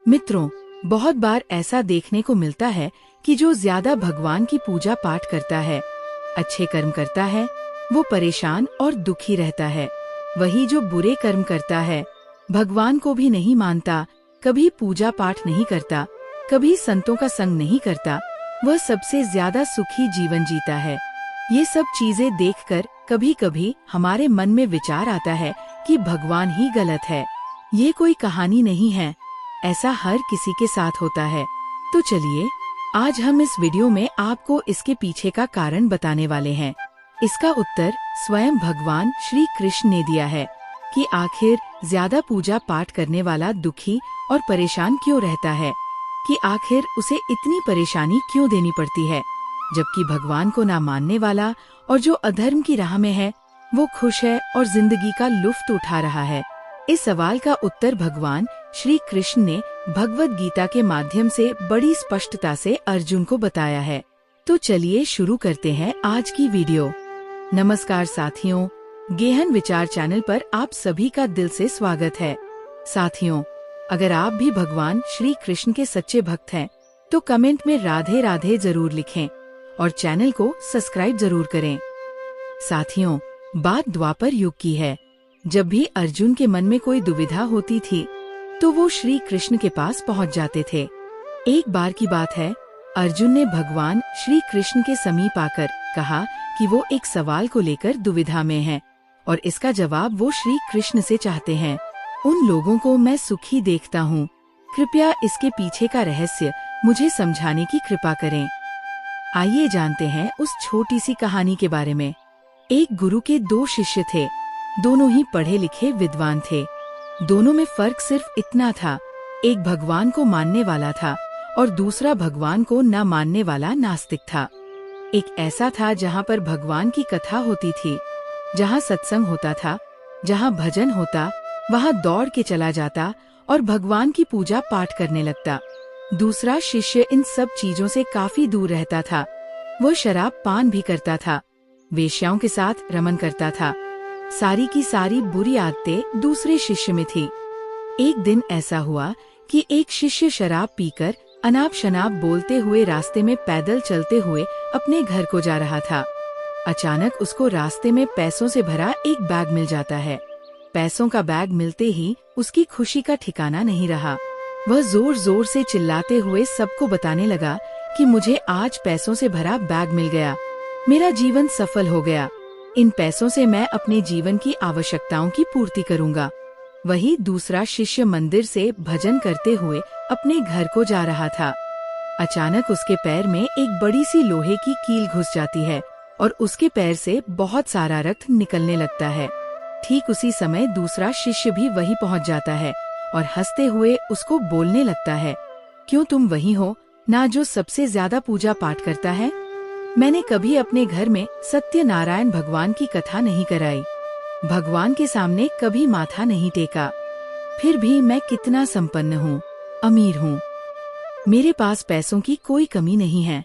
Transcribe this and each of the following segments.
मित्रों, बहुत बार ऐसा देखने को मिलता है कि जो ज्यादा भगवान की पूजा पाठ करता है, अच्छे कर्म करता है, वो परेशान और दुखी रहता है। वही जो बुरे कर्म करता है, भगवान को भी नहीं मानता, कभी पूजा पाठ नहीं करता, कभी संतों का संग नहीं करता, वह सबसे ज्यादा सुखी जीवन जीता है। ये सब चीजें देखकर कभी कभी हमारे मन में विचार आता है कि भगवान ही गलत है। ये कोई कहानी नहीं है, ऐसा हर किसी के साथ होता है। तो चलिए, आज हम इस वीडियो में आपको इसके पीछे का कारण बताने वाले हैं। इसका उत्तर स्वयं भगवान श्री कृष्ण ने दिया है कि आखिर ज्यादा पूजा पाठ करने वाला दुखी और परेशान क्यों रहता है, कि आखिर उसे इतनी परेशानी क्यों देनी पड़ती है, जबकि भगवान को ना मानने वाला और जो अधर्म की राह में है वो खुश है और जिंदगी का लुत्फ उठा रहा है। इस सवाल का उत्तर भगवान श्री कृष्ण ने भगवद गीता के माध्यम से बड़ी स्पष्टता से अर्जुन को बताया है। तो चलिए शुरू करते हैं आज की वीडियो। नमस्कार साथियों, गेहन विचार चैनल पर आप सभी का दिल से स्वागत है। साथियों, अगर आप भी भगवान श्री कृष्ण के सच्चे भक्त हैं, तो कमेंट में राधे राधे जरूर लिखें और चैनल को सब्सक्राइब जरूर करें। साथियों, बात द्वापर युग की है। जब भी अर्जुन के मन में कोई दुविधा होती थी, तो वो श्री कृष्ण के पास पहुंच जाते थे। एक बार की बात है, अर्जुन ने भगवान श्री कृष्ण के समीप आकर कहा कि वो एक सवाल को लेकर दुविधा में हैं और इसका जवाब वो श्री कृष्ण से चाहते हैं। उन लोगों को मैं सुखी देखता हूँ, कृपया इसके पीछे का रहस्य मुझे समझाने की कृपा करें। आइए जानते हैं उस छोटी सी कहानी के बारे में। एक गुरु के दो शिष्य थे, दोनों ही पढ़े लिखे विद्वान थे। दोनों में फर्क सिर्फ इतना था, एक भगवान को मानने वाला था और दूसरा भगवान को न मानने वाला नास्तिक था। एक ऐसा था जहाँ पर भगवान की कथा होती थी, जहाँ सत्संग होता था, जहाँ भजन होता, वहाँ दौड़ के चला जाता और भगवान की पूजा पाठ करने लगता। दूसरा शिष्य इन सब चीजों से काफी दूर रहता था। वो शराब पान भी करता था, वेश्याओं के साथ रमन करता था। सारी की सारी बुरी आदतें दूसरे शिष्य में थी। एक दिन ऐसा हुआ कि एक शिष्य शराब पीकर अनाप शनाप बोलते हुए रास्ते में पैदल चलते हुए अपने घर को जा रहा था। अचानक उसको रास्ते में पैसों से भरा एक बैग मिल जाता है। पैसों का बैग मिलते ही उसकी खुशी का ठिकाना नहीं रहा। वह जोर जोर से चिल्लाते हुए सबको बताने लगा कि मुझे आज पैसों से भरा बैग मिल गया, मेरा जीवन सफल हो गया। इन पैसों से मैं अपने जीवन की आवश्यकताओं की पूर्ति करूंगा। वही दूसरा शिष्य मंदिर से भजन करते हुए अपने घर को जा रहा था। अचानक उसके पैर में एक बड़ी सी लोहे की कील घुस जाती है और उसके पैर से बहुत सारा रक्त निकलने लगता है। ठीक उसी समय दूसरा शिष्य भी वहीं पहुंच जाता है और हंसते हुए उसको बोलने लगता है, क्यों तुम वही हो ना जो सबसे ज्यादा पूजा पाठ करता है? मैंने कभी अपने घर में सत्यनारायण भगवान की कथा नहीं कराई, भगवान के सामने कभी माथा नहीं टेका, फिर भी मैं कितना संपन्न हूँ, अमीर हूँ। मेरे पास पैसों की कोई कमी नहीं है।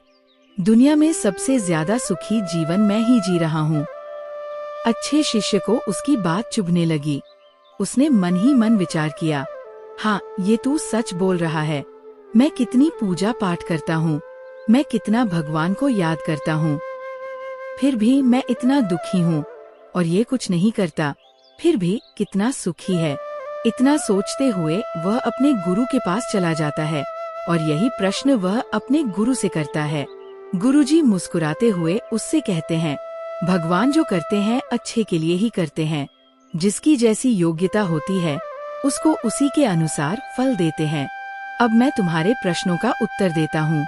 दुनिया में सबसे ज्यादा सुखी जीवन मैं ही जी रहा हूँ। अच्छे शिष्य को उसकी बात चुभने लगी। उसने मन ही मन विचार किया, हाँ, ये तू सच बोल रहा है। मैं कितनी पूजा पाठ करता हूँ, मैं कितना भगवान को याद करता हूँ, फिर भी मैं इतना दुखी हूँ, और ये कुछ नहीं करता, फिर भी कितना सुखी है। इतना सोचते हुए वह अपने गुरु के पास चला जाता है और यही प्रश्न वह अपने गुरु से करता है। गुरुजी मुस्कुराते हुए उससे कहते हैं, भगवान जो करते हैं अच्छे के लिए ही करते हैं। जिसकी जैसी योग्यता होती है उसको उसी के अनुसार फल देते हैं। अब मैं तुम्हारे प्रश्नों का उत्तर देता हूँ।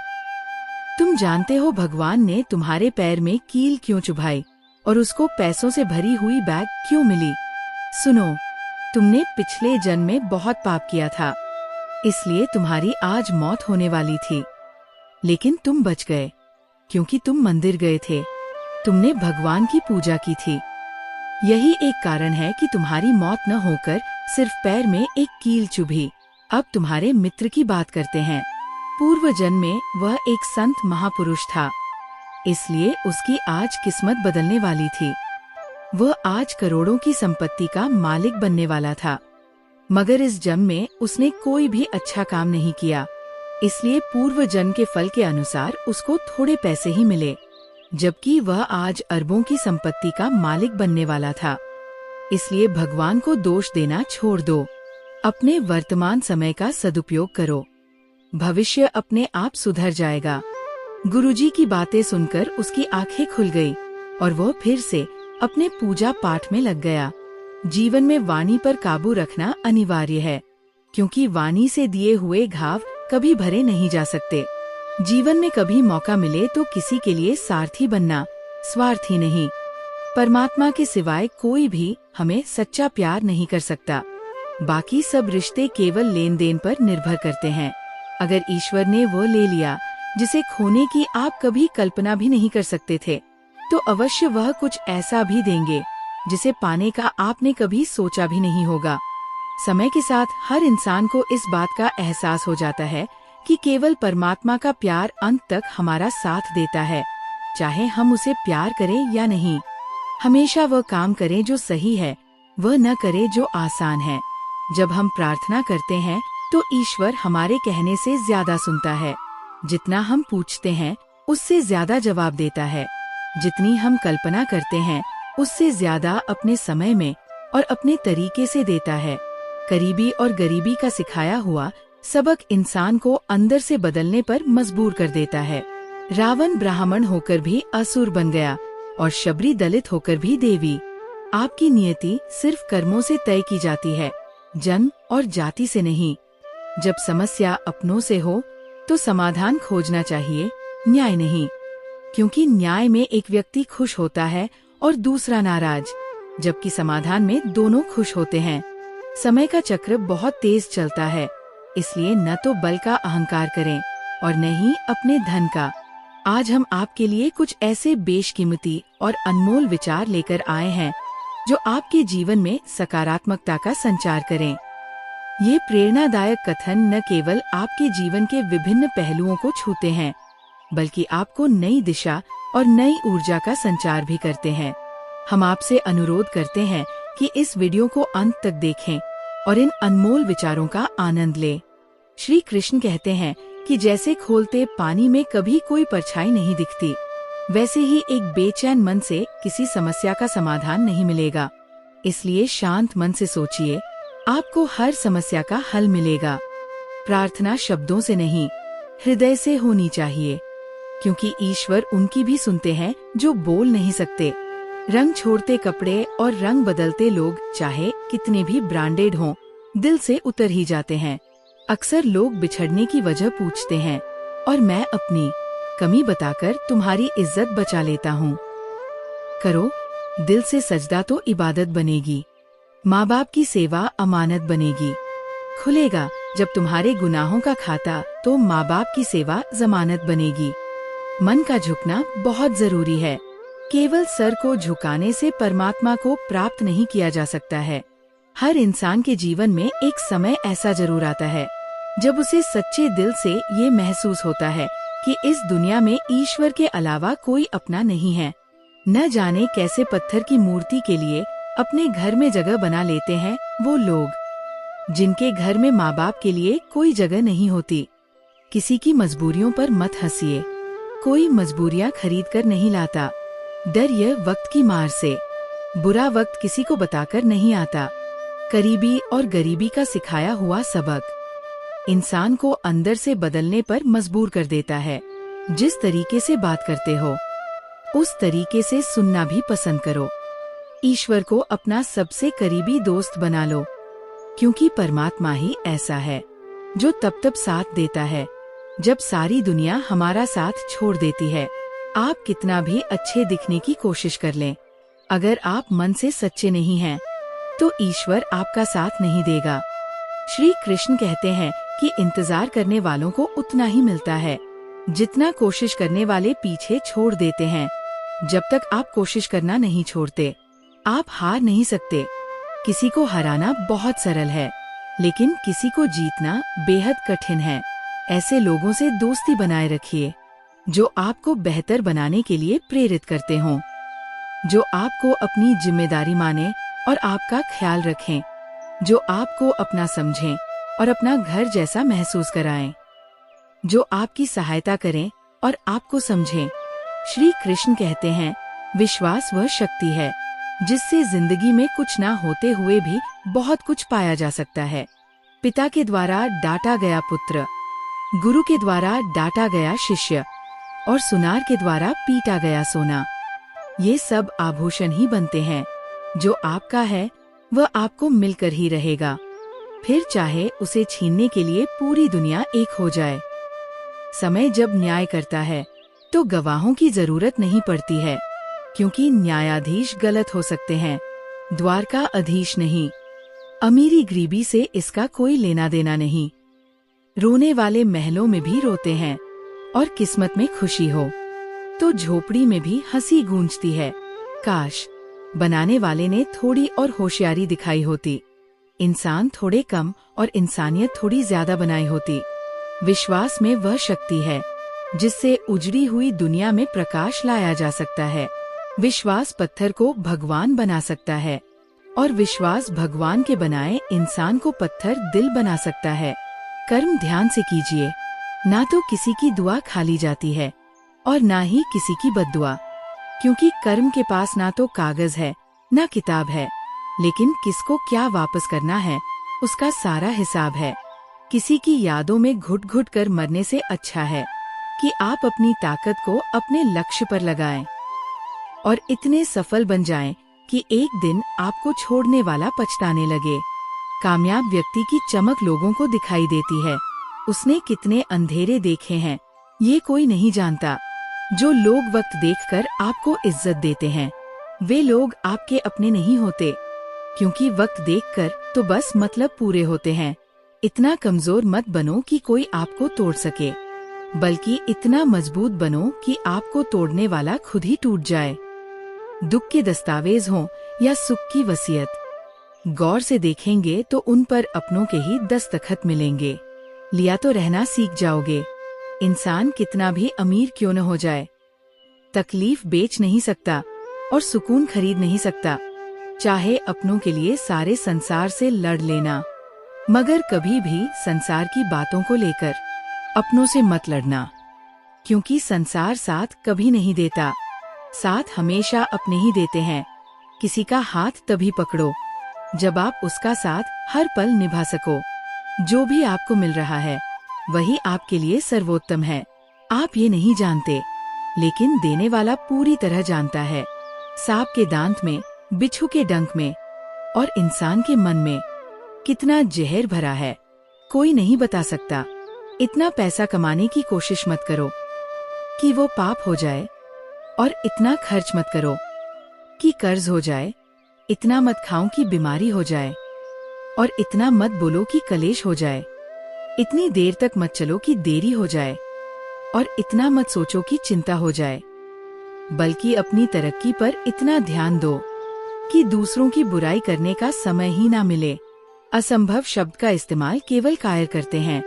तुम जानते हो भगवान ने तुम्हारे पैर में कील क्यों चुभाई और उसको पैसों से भरी हुई बैग क्यों मिली? सुनो, तुमने पिछले जन्म में बहुत पाप किया था, इसलिए तुम्हारी आज मौत होने वाली थी, लेकिन तुम बच गए क्योंकि तुम मंदिर गए थे, तुमने भगवान की पूजा की थी। यही एक कारण है कि तुम्हारी मौत न होकर सिर्फ पैर में एक कील चुभी। अब तुम्हारे मित्र की बात करते हैं। पूर्व जन्म में वह एक संत महापुरुष था, इसलिए उसकी आज किस्मत बदलने वाली थी। वह आज करोड़ों की संपत्ति का मालिक बनने वाला था। मगर इस जन्म में उसने कोई भी अच्छा काम नहीं किया, इसलिए पूर्व जन्म के फल के अनुसार उसको थोड़े पैसे ही मिले, जबकि वह आज अरबों की संपत्ति का मालिक बनने वाला था। इसलिए भगवान को दोष देना छोड़ दो, अपने वर्तमान समय का सदुपयोग करो, भविष्य अपने आप सुधर जाएगा। गुरुजी की बातें सुनकर उसकी आंखें खुल गई और वह फिर से अपने पूजा पाठ में लग गया। जीवन में वाणी पर काबू रखना अनिवार्य है, क्योंकि वाणी से दिए हुए घाव कभी भरे नहीं जा सकते। जीवन में कभी मौका मिले तो किसी के लिए सारथी बनना, स्वार्थी नहीं। परमात्मा के सिवाय कोई भी हमें सच्चा प्यार नहीं कर सकता। बाकी सब रिश्ते केवल लेन देन पर निर्भर करते हैं। अगर ईश्वर ने वो ले लिया जिसे खोने की आप कभी कल्पना भी नहीं कर सकते थे, तो अवश्य वह कुछ ऐसा भी देंगे जिसे पाने का आपने कभी सोचा भी नहीं होगा। समय के साथ हर इंसान को इस बात का एहसास हो जाता है कि केवल परमात्मा का प्यार अंत तक हमारा साथ देता है, चाहे हम उसे प्यार करें या नहीं। हमेशा वह काम करें जो सही है, वह न करे जो आसान है। जब हम प्रार्थना करते हैं तो ईश्वर हमारे कहने से ज्यादा सुनता है। जितना हम पूछते हैं उससे ज्यादा जवाब देता है। जितनी हम कल्पना करते हैं उससे ज्यादा अपने समय में और अपने तरीके से देता है। करीबी और गरीबी का सिखाया हुआ सबक इंसान को अंदर से बदलने पर मजबूर कर देता है। रावण ब्राह्मण होकर भी असुर बन गया और शबरी दलित होकर भी देवी। आपकी नियति सिर्फ कर्मों से तय की जाती है, जन्म और जाति से नहीं। जब समस्या अपनों से हो तो समाधान खोजना चाहिए, न्याय नहीं, क्योंकि न्याय में एक व्यक्ति खुश होता है और दूसरा नाराज, जबकि समाधान में दोनों खुश होते हैं। समय का चक्र बहुत तेज चलता है, इसलिए न तो बल का अहंकार करें और न ही अपने धन का। आज हम आपके लिए कुछ ऐसे बेशकीमती और अनमोल विचार लेकर आए हैं जो आपके जीवन में सकारात्मकता का संचार करें। ये प्रेरणादायक कथन न केवल आपके जीवन के विभिन्न पहलुओं को छूते हैं, बल्कि आपको नई दिशा और नई ऊर्जा का संचार भी करते हैं। हम आपसे अनुरोध करते हैं कि इस वीडियो को अंत तक देखें और इन अनमोल विचारों का आनंद लें। श्री कृष्ण कहते हैं कि जैसे खोलते पानी में कभी कोई परछाई नहीं दिखती, वैसे ही एक बेचैन मन से किसी समस्या का समाधान नहीं मिलेगा। इसलिए शांत मन से सोचिए, आपको हर समस्या का हल मिलेगा। प्रार्थना शब्दों से नहीं, हृदय से होनी चाहिए, क्योंकि ईश्वर उनकी भी सुनते हैं जो बोल नहीं सकते। रंग छोड़ते कपड़े और रंग बदलते लोग चाहे कितने भी ब्रांडेड हों, दिल से उतर ही जाते हैं। अक्सर लोग बिछड़ने की वजह पूछते हैं और मैं अपनी कमी बताकर तुम्हारी इज्जत बचा लेता हूँ। करो, दिल से सजदा तो इबादत बनेगी। माँ बाप की सेवा अमानत बनेगी। खुलेगा जब तुम्हारे गुनाहों का खाता तो माँ बाप की सेवा जमानत बनेगी। मन का झुकना बहुत जरूरी है। केवल सर को झुकाने से परमात्मा को प्राप्त नहीं किया जा सकता है। हर इंसान के जीवन में एक समय ऐसा जरूर आता है जब उसे सच्चे दिल से ये महसूस होता है कि इस दुनिया में ईश्वर के अलावा कोई अपना नहीं है। न जाने कैसे पत्थर की मूर्ति के लिए अपने घर में जगह बना लेते हैं वो लोग, जिनके घर में माँ बाप के लिए कोई जगह नहीं होती। किसी की मजबूरियों पर मत हंसिए, कोई मजबूरियाँ खरीद कर नहीं लाता। डरिए वक्त की मार से, बुरा वक्त किसी को बताकर नहीं आता। करीबी और गरीबी का सिखाया हुआ सबक इंसान को अंदर से बदलने पर मजबूर कर देता है। जिस तरीके से बात करते हो उस तरीके से सुनना भी पसंद करो। ईश्वर को अपना सबसे करीबी दोस्त बना लो, क्योंकि परमात्मा ही ऐसा है जो तब साथ देता है जब सारी दुनिया हमारा साथ छोड़ देती है। आप कितना भी अच्छे दिखने की कोशिश कर लें, अगर आप मन से सच्चे नहीं हैं, तो ईश्वर आपका साथ नहीं देगा। श्री कृष्ण कहते हैं कि इंतजार करने वालों को उतना ही मिलता है जितना कोशिश करने वाले पीछे छोड़ देते हैं। जब तक आप कोशिश करना नहीं छोड़ते, आप हार नहीं सकते। किसी को हराना बहुत सरल है, लेकिन किसी को जीतना बेहद कठिन है। ऐसे लोगों से दोस्ती बनाए रखिए जो आपको बेहतर बनाने के लिए प्रेरित करते हों, जो आपको अपनी जिम्मेदारी माने और आपका ख्याल रखें। जो आपको अपना समझें और अपना घर जैसा महसूस कराएं, जो आपकी सहायता करें और आपको समझें। श्री कृष्ण कहते हैं, विश्वास वह शक्ति है जिससे जिंदगी में कुछ ना होते हुए भी बहुत कुछ पाया जा सकता है। पिता के द्वारा डांटा गया पुत्र, गुरु के द्वारा डांटा गया शिष्य और सुनार के द्वारा पीटा गया सोना, ये सब आभूषण ही बनते हैं। जो आपका है वह आपको मिलकर ही रहेगा, फिर चाहे उसे छीनने के लिए पूरी दुनिया एक हो जाए। समय जब न्याय करता है तो गवाहों की जरूरत नहीं पड़ती है, क्योंकि न्यायाधीश गलत हो सकते हैं, द्वारका अधीश नहीं। अमीरी गरीबी से इसका कोई लेना देना नहीं। रोने वाले महलों में भी रोते हैं और किस्मत में खुशी हो तो झोपड़ी में भी हंसी गूंजती है। काश बनाने वाले ने थोड़ी और होशियारी दिखाई होती, इंसान थोड़े कम और इंसानियत थोड़ी ज्यादा बनाई होती। विश्वास में वह शक्ति है जिससे उजड़ी हुई दुनिया में प्रकाश लाया जा सकता है। विश्वास पत्थर को भगवान बना सकता है और विश्वास भगवान के बनाए इंसान को पत्थर दिल बना सकता है। कर्म ध्यान से कीजिए, ना तो किसी की दुआ खाली जाती है और ना ही किसी की बद्दुआ, क्योंकि कर्म के पास ना तो कागज है ना किताब है, लेकिन किसको क्या वापस करना है उसका सारा हिसाब है। किसी की यादों में घुट घुट कर मरने से अच्छा है कि आप अपनी ताकत को अपने लक्ष्य पर लगाएं और इतने सफल बन जाएं कि एक दिन आपको छोड़ने वाला पछताने लगे। कामयाब व्यक्ति की चमक लोगों को दिखाई देती है, उसने कितने अंधेरे देखे हैं ये कोई नहीं जानता। जो लोग वक्त देखकर आपको इज्जत देते हैं वे लोग आपके अपने नहीं होते, क्योंकि वक्त देखकर तो बस मतलब पूरे होते हैं। इतना कमजोर मत बनो कि कोई आपको तोड़ सके, बल्कि इतना मजबूत बनो कि आपको तोड़ने वाला खुद ही टूट जाए। दुख के दस्तावेज हों या सुख की वसीयत, गौर से देखेंगे तो उन पर अपनों के ही दस्तखत मिलेंगे। लिया तो रहना सीख जाओगे। इंसान कितना भी अमीर क्यों न हो जाए, तकलीफ बेच नहीं सकता और सुकून खरीद नहीं सकता। चाहे अपनों के लिए सारे संसार से लड़ लेना, मगर कभी भी संसार की बातों को लेकर अपनों से मत लड़ना, क्योंकि संसार साथ कभी नहीं देता, साथ हमेशा अपने ही देते हैं। किसी का हाथ तभी पकड़ो जब आप उसका साथ हर पल निभा सको। जो भी आपको मिल रहा है वही आपके लिए सर्वोत्तम है। आप ये नहीं जानते, लेकिन देने वाला पूरी तरह जानता है। सांप के दांत में, बिच्छू के डंक में और इंसान के मन में कितना जहर भरा है कोई नहीं बता सकता। इतना पैसा कमाने की कोशिश मत करो कि वो पाप हो जाए, और इतना खर्च मत करो कि कर्ज हो जाए। इतना मत खाओ कि बीमारी हो जाए, और इतना मत बोलो कि कलेश हो जाए। इतनी देर तक मत चलो कि देरी हो जाए, और इतना मत सोचो कि चिंता हो जाए। बल्कि अपनी तरक्की पर इतना ध्यान दो कि दूसरों की बुराई करने का समय ही ना मिले। असंभव शब्द का इस्तेमाल केवल कायर करते हैं।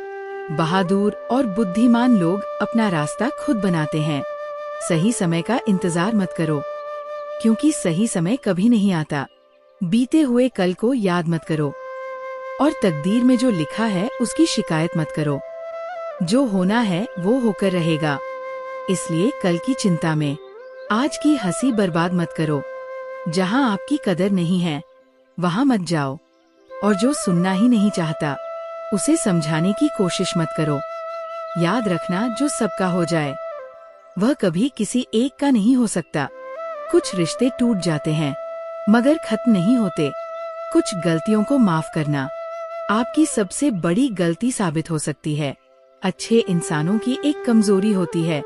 बहादुर और बुद्धिमान लोग अपना रास्ता खुद बनाते हैं। सही समय का इंतजार मत करो, क्योंकि सही समय कभी नहीं आता। बीते हुए कल को याद मत करो, और तकदीर में जो लिखा है उसकी शिकायत मत करो। जो होना है वो होकर रहेगा, इसलिए कल की चिंता में आज की हंसी बर्बाद मत करो। जहाँ आपकी कदर नहीं है वहाँ मत जाओ, और जो सुनना ही नहीं चाहता उसे समझाने की कोशिश मत करो। याद रखना, जो सबका हो जाए वह कभी किसी एक का नहीं हो सकता। कुछ रिश्ते टूट जाते हैं मगर खत्म नहीं होते। कुछ गलतियों को माफ करना आपकी सबसे बड़ी गलती साबित हो सकती है। अच्छे इंसानों की एक कमजोरी होती है,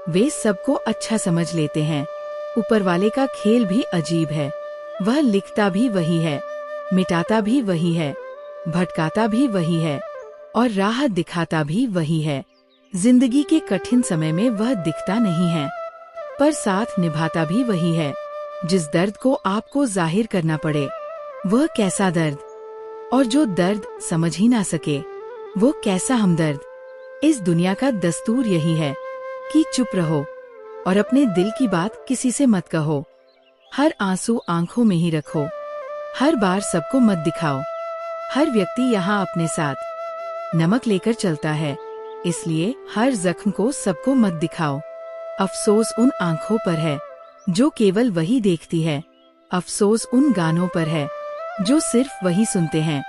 वे सबको अच्छा समझ लेते हैं। ऊपर वाले का खेल भी अजीब है, वह लिखता भी वही है, मिटाता भी वही है, भटकाता भी वही है और राह दिखाता भी वही है। जिंदगी के कठिन समय में वह दिखता नहीं है, पर साथ निभाता भी वही है। जिस दर्द को आपको जाहिर करना पड़े वह कैसा दर्द, और जो दर्द समझ ही ना सके वो कैसा हमदर्द। इस दुनिया का दस्तूर यही है कि चुप रहो और अपने दिल की बात किसी से मत कहो। हर आंसू आंखों में ही रखो, हर बार सबको मत दिखाओ। हर व्यक्ति यहाँ अपने साथ नमक लेकर चलता है, इसलिए हर जख्म को सबको मत दिखाओ। अफसोस उन आँखों पर है जो केवल वही देखती है। अफसोस उन गानों पर है जो सिर्फ वही सुनते हैं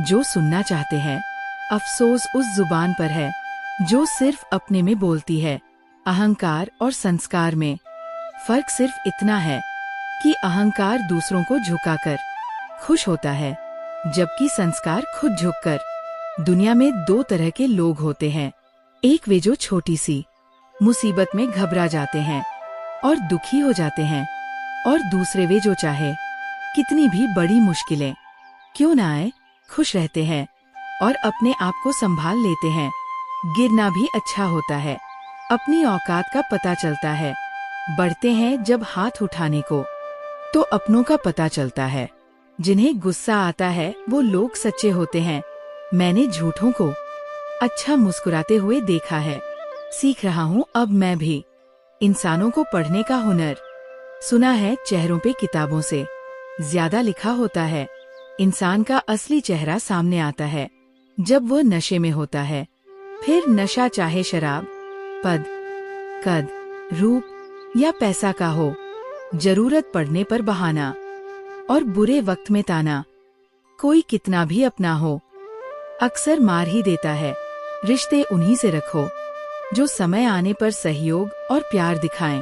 जो सुनना चाहते हैं। अफसोस उस जुबान पर है जो सिर्फ अपने में बोलती है। अहंकार और संस्कार में फर्क सिर्फ इतना है कि अहंकार दूसरों को झुकाकर खुश होता है, जबकि संस्कार खुद झुककर। दुनिया में दो तरह के लोग होते हैं, एक वे जो छोटी सी मुसीबत में घबरा जाते हैं और दुखी हो जाते हैं, और दूसरे वे जो चाहे कितनी भी बड़ी मुश्किलें क्यों ना आए खुश रहते हैं और अपने आप को संभाल लेते हैं। गिरना भी अच्छा होता है, अपनी औकात का पता चलता है। बढ़ते हैं जब हाथ उठाने को तो अपनों का पता चलता है। जिन्हें गुस्सा आता है वो लोग सच्चे होते हैं। मैंने झूठों को अच्छा मुस्कुराते हुए देखा है। सीख रहा हूँ अब मैं भी इंसानों को पढ़ने का हुनर। सुना है चेहरों पे किताबों से ज्यादा लिखा होता है। इंसान का असली चेहरा सामने आता है जब वो नशे में होता है। फिर नशा चाहे शराब, पद, कद, रूप या पैसा का हो, जरूरत पड़ने पर बहाना और बुरे वक्त में ताना। कोई कितना भी अपना हो अक्सर मार ही देता है। रिश्ते उन्हीं से रखो जो समय आने पर सहयोग और प्यार दिखाएं।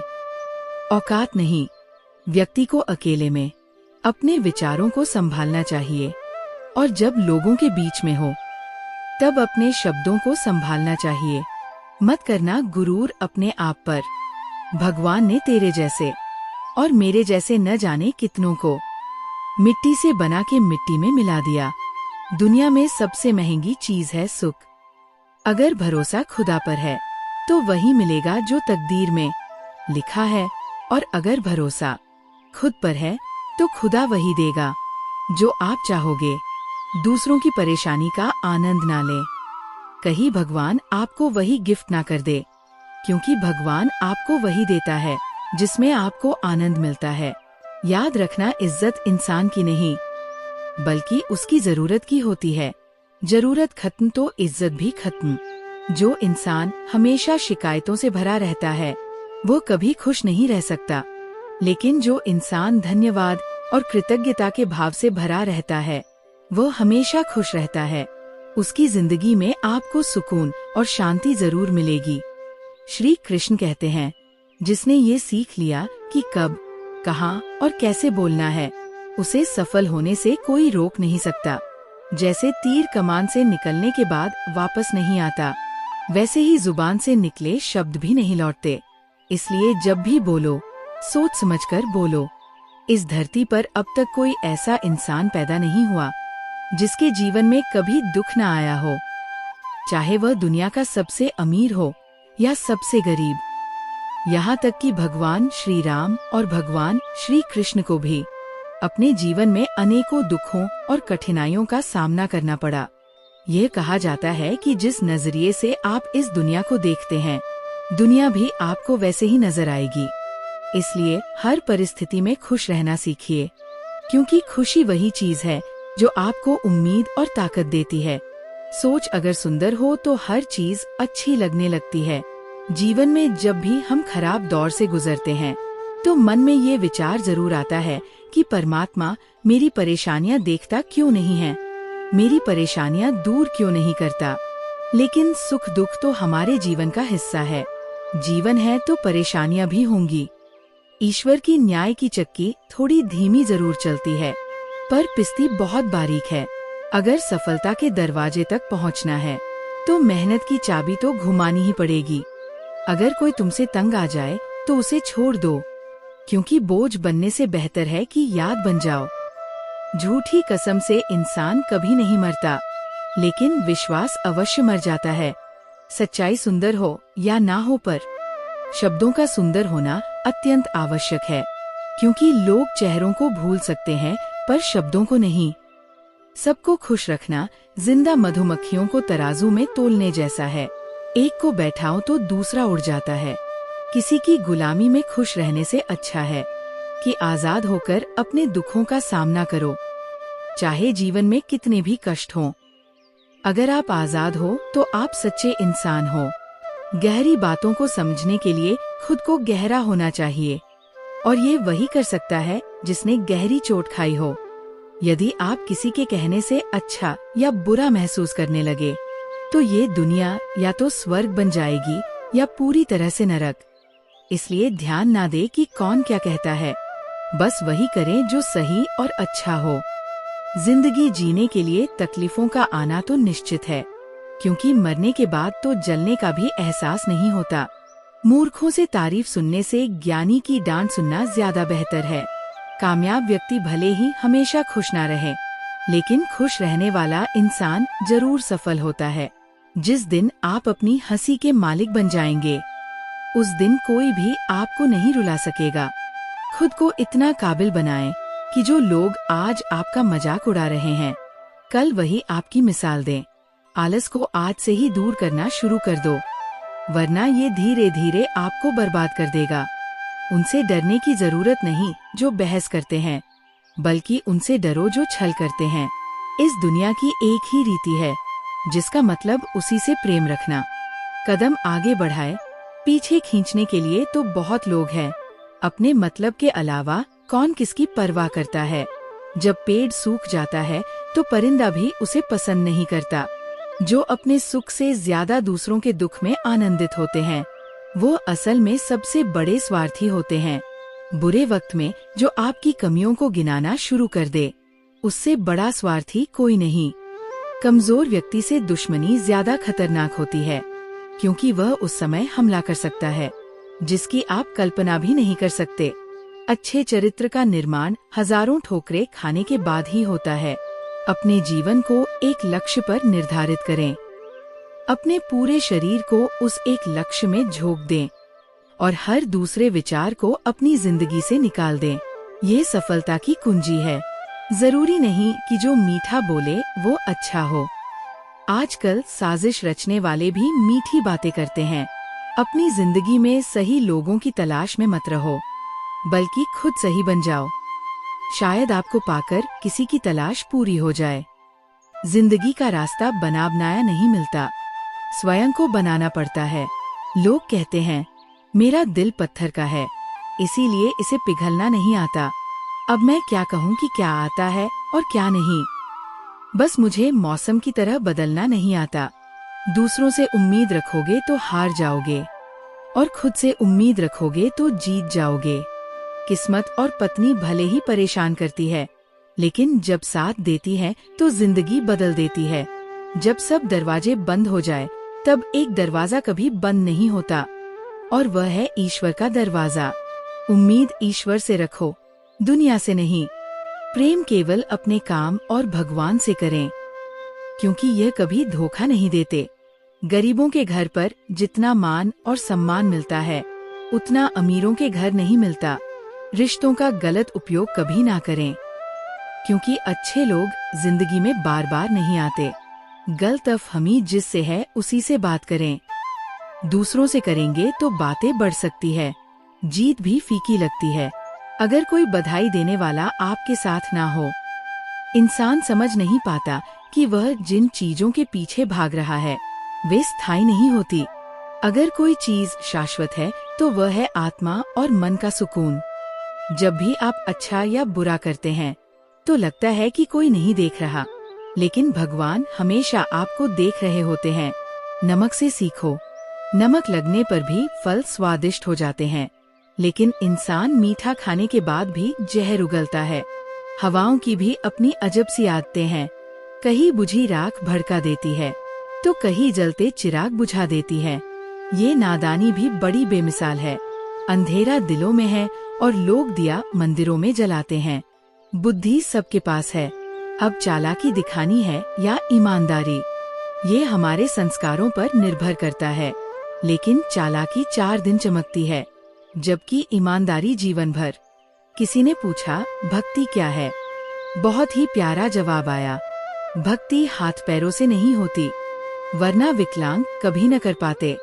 औकात नहीं, व्यक्ति को अकेले में अपने विचारों को संभालना चाहिए, और जब लोगों के बीच में हो तब अपने शब्दों को संभालना चाहिए। मत करना गुरूर अपने आप पर। भगवान ने तेरे जैसे और मेरे जैसे न जाने कितनों को मिट्टी से बना के मिट्टी में मिला दिया। दुनिया में सबसे महंगी चीज है सुख। अगर भरोसा खुदा पर है तो वही मिलेगा जो तकदीर में लिखा है, और अगर भरोसा खुद पर है तो खुदा वही देगा जो आप चाहोगे। दूसरों की परेशानी का आनंद ना ले, कहीं भगवान आपको वही गिफ्ट ना कर दे, क्योंकि भगवान आपको वही देता है जिसमें आपको आनंद मिलता है। याद रखना, इज्जत इंसान की नहीं बल्कि उसकी जरूरत की होती है। जरूरत खत्म तो इज्जत भी खत्म। जो इंसान हमेशा शिकायतों से भरा रहता है वो कभी खुश नहीं रह सकता, लेकिन जो इंसान धन्यवाद और कृतज्ञता के भाव से भरा रहता है वो हमेशा खुश रहता है। उसकी जिंदगी में आपको सुकून और शांति जरूर मिलेगी। श्री कृष्ण कहते हैं, जिसने ये सीख लिया कि कब, कहाँ और कैसे बोलना है, उसे सफल होने से कोई रोक नहीं सकता। जैसे तीर कमान से निकलने के बाद वापस नहीं आता, वैसे ही जुबान से निकले शब्द भी नहीं लौटते। इसलिए जब भी बोलो सोच समझकर बोलो। इस धरती पर अब तक कोई ऐसा इंसान पैदा नहीं हुआ जिसके जीवन में कभी दुख न आया हो, चाहे वह दुनिया का सबसे अमीर हो या सबसे गरीब। यहाँ तक कि भगवान श्री राम और भगवान श्री कृष्ण को भी अपने जीवन में अनेकों दुखों और कठिनाइयों का सामना करना पड़ा। यह कहा जाता है कि जिस नजरिए से आप इस दुनिया को देखते हैं, दुनिया भी आपको वैसे ही नजर आएगी। इसलिए हर परिस्थिति में खुश रहना सीखिए, क्योंकि खुशी वही चीज है जो आपको उम्मीद और ताकत देती है। सोच अगर सुंदर हो तो हर चीज अच्छी लगने लगती है। जीवन में जब भी हम खराब दौर से गुजरते हैं तो मन में ये विचार जरूर आता है कि परमात्मा मेरी परेशानियां देखता क्यों नहीं है, मेरी परेशानियां दूर क्यों नहीं करता। लेकिन सुख दुख तो हमारे जीवन का हिस्सा है। जीवन है तो परेशानियां भी होंगी। ईश्वर की न्याय की चक्की थोड़ी धीमी जरूर चलती है, पर पिस्ती बहुत बारीक है। अगर सफलता के दरवाजे तक पहुंचना है तो मेहनत की चाबी तो घुमानी ही पड़ेगी। अगर कोई तुमसे तंग आ जाए तो उसे छोड़ दो, क्योंकि बोझ बनने से बेहतर है कि याद बन जाओ। झूठी कसम से इंसान कभी नहीं मरता, लेकिन विश्वास अवश्य मर जाता है। सच्चाई सुंदर हो या ना हो, पर शब्दों का सुंदर होना अत्यंत आवश्यक है, क्योंकि लोग चेहरों को भूल सकते हैं पर शब्दों को नहीं। सबको खुश रखना जिंदा मधुमक्खियों को तराजू में तोलने जैसा है। एक को बैठाओ तो दूसरा उड़ जाता है। किसी की गुलामी में खुश रहने से अच्छा है कि आजाद होकर अपने दुखों का सामना करो। चाहे जीवन में कितने भी कष्ट हों। अगर आप आजाद हो तो आप सच्चे इंसान हो। गहरी बातों को समझने के लिए खुद को गहरा होना चाहिए, और ये वही कर सकता है जिसने गहरी चोट खाई हो। यदि आप किसी के कहने से अच्छा या बुरा महसूस करने लगे, तो ये दुनिया या तो स्वर्ग बन जाएगी या पूरी तरह से नरक। इसलिए ध्यान ना दे कि कौन क्या कहता है, बस वही करें जो सही और अच्छा हो। जिंदगी जीने के लिए तकलीफों का आना तो निश्चित है, क्योंकि मरने के बाद तो जलने का भी एहसास नहीं होता। मूर्खों से तारीफ सुनने से ज्ञानी की डांट सुनना ज्यादा बेहतर है। कामयाब व्यक्ति भले ही हमेशा खुश ना रहे, लेकिन खुश रहने वाला इंसान जरूर सफल होता है। जिस दिन आप अपनी हंसी के मालिक बन जाएंगे, उस दिन कोई भी आपको नहीं रुला सकेगा। खुद को इतना काबिल बनाएं कि जो लोग आज आपका मजाक उड़ा रहे हैं, कल वही आपकी मिसाल दें। आलस को आज से ही दूर करना शुरू कर दो, वरना ये धीरे धीरे आपको बर्बाद कर देगा। उनसे डरने की जरूरत नहीं जो बहस करते हैं, बल्कि उनसे डरो जो छल करते हैं। इस दुनिया की एक ही रीति है, जिसका मतलब उसी से प्रेम रखना। कदम आगे बढ़ाए, पीछे खींचने के लिए तो बहुत लोग हैं। अपने मतलब के अलावा कौन किसकी परवाह करता है। जब पेड़ सूख जाता है तो परिंदा भी उसे पसंद नहीं करता। जो अपने सुख से ज्यादा दूसरों के दुख में आनंदित होते हैं, वो असल में सबसे बड़े स्वार्थी होते हैं। बुरे वक्त में जो आपकी कमियों को गिनाना शुरू कर दे, उससे बड़ा स्वार्थी कोई नहीं। कमजोर व्यक्ति से दुश्मनी ज्यादा खतरनाक होती है, क्योंकि वह उस समय हमला कर सकता है जिसकी आप कल्पना भी नहीं कर सकते। अच्छे चरित्र का निर्माण हजारों ठोकरें खाने के बाद ही होता है। अपने जीवन को एक लक्ष्य पर निर्धारित करें, अपने पूरे शरीर को उस एक लक्ष्य में झोंक दें और हर दूसरे विचार को अपनी जिंदगी से निकाल दें। ये सफलता की कुंजी है। जरूरी नहीं कि जो मीठा बोले वो अच्छा हो। आजकल साजिश रचने वाले भी मीठी बातें करते हैं। अपनी जिंदगी में सही लोगों की तलाश में मत रहो, बल्कि खुद सही बन जाओ। शायद आपको पाकर किसी की तलाश पूरी हो जाए। जिंदगी का रास्ता बना बनाया नहीं मिलता, स्वयं को बनाना पड़ता है। लोग कहते हैं मेरा दिल पत्थर का है, इसीलिए इसे पिघलना नहीं आता। अब मैं क्या कहूँ कि क्या आता है और क्या नहीं। बस मुझे मौसम की तरह बदलना नहीं आता। दूसरों से उम्मीद रखोगे तो हार जाओगे, और खुद से उम्मीद रखोगे तो जीत जाओगे। किस्मत और पत्नी भले ही परेशान करती है, लेकिन जब साथ देती है तो जिंदगी बदल देती है। जब सब दरवाजे बंद हो जाए, तब एक दरवाजा कभी बंद नहीं होता, और वह है ईश्वर का दरवाजा। उम्मीद ईश्वर से रखो, दुनिया से नहीं। प्रेम केवल अपने काम और भगवान से करें, क्योंकि यह कभी धोखा नहीं देते। गरीबों के घर पर जितना मान और सम्मान मिलता है, उतना अमीरों के घर नहीं मिलता। रिश्तों का गलत उपयोग कभी ना करें, क्योंकि अच्छे लोग जिंदगी में बार बार नहीं आते। गलतफहमी जिससे है उसी से बात करें। दूसरों से करेंगे तो बातें बढ़ सकती है, जीत भी फीकी लगती है अगर कोई बधाई देने वाला आपके साथ ना हो। इंसान समझ नहीं पाता कि वह जिन चीजों के पीछे भाग रहा है वे स्थायी नहीं होती। अगर कोई चीज शाश्वत है तो वह है आत्मा और मन का सुकून। जब भी आप अच्छा या बुरा करते हैं तो लगता है कि कोई नहीं देख रहा, लेकिन भगवान हमेशा आपको देख रहे होते हैं। नमक से सीखो, नमक लगने पर भी फल स्वादिष्ट हो जाते हैं, लेकिन इंसान मीठा खाने के बाद भी जहर उगलता है। हवाओं की भी अपनी अजब सी आदतें हैं, कहीं बुझी राख भड़का देती है तो कहीं जलते चिराग बुझा देती है। ये नादानी भी बड़ी बेमिसाल है। अंधेरा दिलों में है और लोग दिया मंदिरों में जलाते हैं। बुद्धि सबके पास है, अब चालाकी दिखानी है या ईमानदारी, ये हमारे संस्कारों पर निर्भर करता है। लेकिन चालाकी 4 दिन चमकती है, जबकि ईमानदारी जीवन भर। किसी ने पूछा भक्ति क्या है? बहुत ही प्यारा जवाब आया, भक्ति हाथ पैरों से नहीं होती, वरना विकलांग कभी न कर पाते।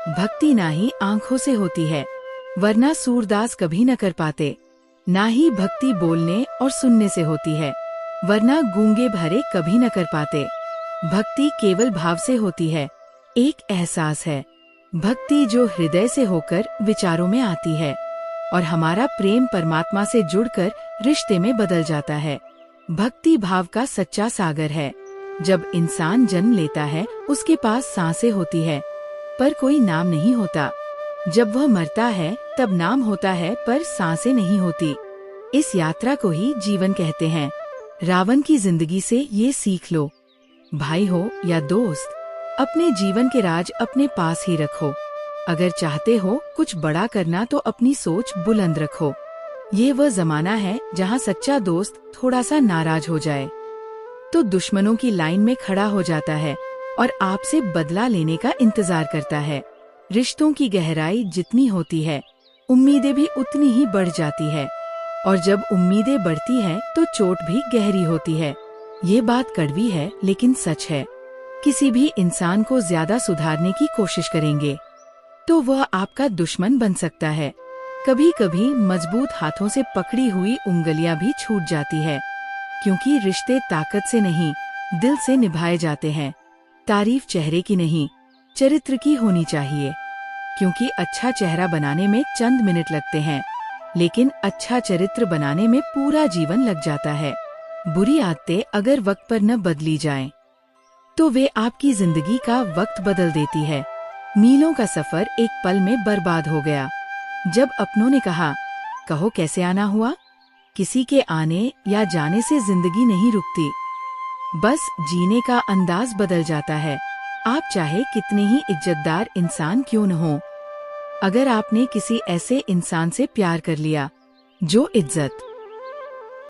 भक्ति ना ही आँखों से होती है, वरना सूरदास कभी न कर पाते। ना ही भक्ति बोलने और सुनने से होती है, वरना गूंगे भरे कभी न कर पाते। भक्ति केवल भाव से होती है, एक एहसास है। भक्ति जो हृदय से होकर विचारों में आती है और हमारा प्रेम परमात्मा से जुड़कर रिश्ते में बदल जाता है। भक्ति भाव का सच्चा सागर है। जब इंसान जन्म लेता है उसके पास सांसें होती है पर कोई नाम नहीं होता। जब वह मरता है तब नाम होता है पर सांसें नहीं होती। इस यात्रा को ही जीवन कहते हैं। रावण की जिंदगी से ये सीख लो, भाई हो या दोस्त, अपने जीवन के राज अपने पास ही रखो। अगर चाहते हो कुछ बड़ा करना तो अपनी सोच बुलंद रखो। ये वह जमाना है जहाँ सच्चा दोस्त थोड़ा सा नाराज हो जाए तो दुश्मनों की लाइन में खड़ा हो जाता है और आपसे बदला लेने का इंतजार करता है। रिश्तों की गहराई जितनी होती है, उम्मीदें भी उतनी ही बढ़ जाती है और जब उम्मीदें बढ़ती हैं तो चोट भी गहरी होती है। ये बात कड़वी है लेकिन सच है। किसी भी इंसान को ज्यादा सुधारने की कोशिश करेंगे तो वह आपका दुश्मन बन सकता है। कभी कभी मजबूत हाथों से पकड़ी हुई उंगलियां भी छूट जाती है, क्योंकि रिश्ते ताकत से नहीं दिल से निभाए जाते हैं। तारीफ चेहरे की नहीं चरित्र की होनी चाहिए, क्योंकि अच्छा चेहरा बनाने में चंद मिनट लगते हैं लेकिन अच्छा चरित्र बनाने में पूरा जीवन लग जाता है। बुरी आदतें अगर वक्त पर न बदली जाएं, तो वे आपकी जिंदगी का वक्त बदल देती है। मीलों का सफर एक पल में बर्बाद हो गया। जब अपनों ने कहा, कहो कैसे आना हुआ, किसी के आने या जाने से जिंदगी नहीं रुकती, बस जीने का अंदाज बदल जाता है। आप चाहे कितने ही इज्जतदार इंसान क्यों न हो, अगर आपने किसी ऐसे इंसान से प्यार कर लिया जो इज्जत,